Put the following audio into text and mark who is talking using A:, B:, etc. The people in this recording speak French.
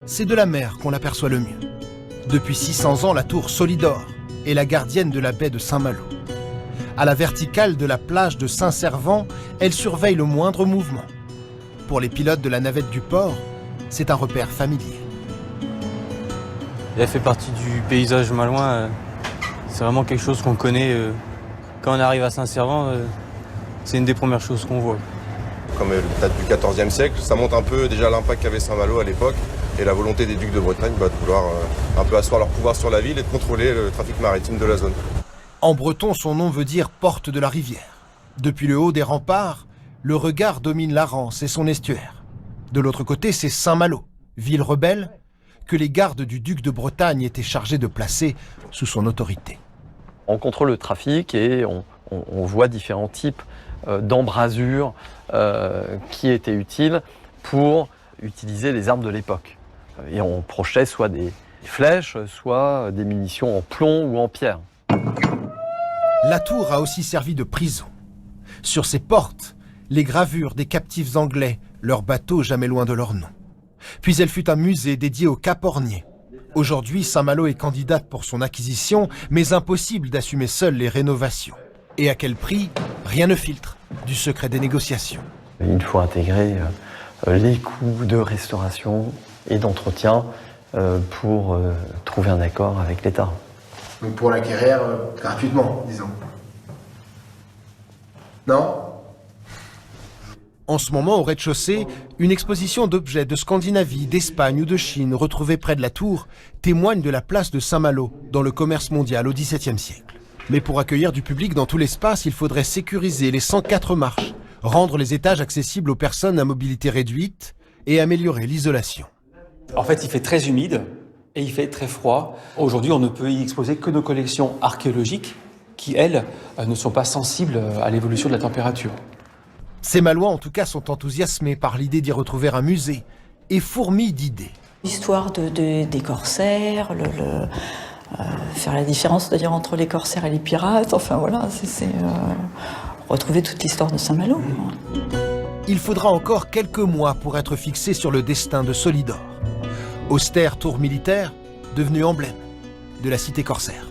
A: C'est de la mer qu'on l'aperçoit le mieux. Depuis 600 ans, la tour Solidor est la gardienne de la baie de Saint-Malo. À la verticale de la plage de Saint-Servant, elle surveille le moindre mouvement. Pour les pilotes de la navette du port, c'est un repère familier.
B: Elle fait partie du paysage malouin. C'est vraiment quelque chose qu'on connaît. Quand on arrive à Saint-Servant, c'est une des premières choses qu'on voit.
C: Comme elle date du XIVe siècle, ça montre un peu déjà l'impact qu'avait Saint-Malo à l'époque et la volonté des ducs de Bretagne de vouloir un peu asseoir leur pouvoir sur la ville et de contrôler le trafic maritime de la zone.
A: En breton, son nom veut dire « porte de la rivière ». Depuis le haut des remparts, le regard domine la Rance et son estuaire. De l'autre côté, c'est Saint-Malo, ville rebelle, que les gardes du duc de Bretagne étaient chargés de placer sous son autorité.
D: On contrôle le trafic et on voit différents types d'embrasures qui étaient utiles pour utiliser les armes de l'époque. Et on projetait soit des flèches, soit des munitions en plomb ou en pierre.
A: La tour a aussi servi de prison. Sur ses portes, les gravures des captifs anglais, leurs bateaux jamais loin de leur nom. Puis elle fut un musée dédié au Cap Ornier. Aujourd'hui, Saint-Malo est candidate pour son acquisition, mais impossible d'assumer seule les rénovations. Et à quel prix? Rien ne filtre du secret des négociations.
D: Il faut intégrer les coûts de restauration et d'entretien pour trouver un accord avec l'État.
A: Donc pour l'acquérir gratuitement, disons. Non? En ce moment, au rez-de-chaussée, une exposition d'objets de Scandinavie, d'Espagne ou de Chine retrouvés près de la tour témoigne de la place de Saint-Malo dans le commerce mondial au XVIIe siècle. Mais pour accueillir du public dans tout l'espace, il faudrait sécuriser les 104 marches, rendre les étages accessibles aux personnes à mobilité réduite et améliorer l'isolation.
E: En fait, il fait très humide et il fait très froid. Aujourd'hui, on ne peut y exposer que nos collections archéologiques qui, elles, ne sont pas sensibles à l'évolution de la température.
A: Ces Malouins, en tout cas, sont enthousiasmés par l'idée d'y retrouver un musée et fourmillent d'idées.
F: L'histoire des corsaires, faire la différence d'ailleurs entre les corsaires et les pirates, enfin voilà, retrouver toute l'histoire de Saint-Malo.
A: Il faudra encore quelques mois pour être fixé sur le destin de Solidor. Austère tour militaire, devenue emblème de la cité corsaire.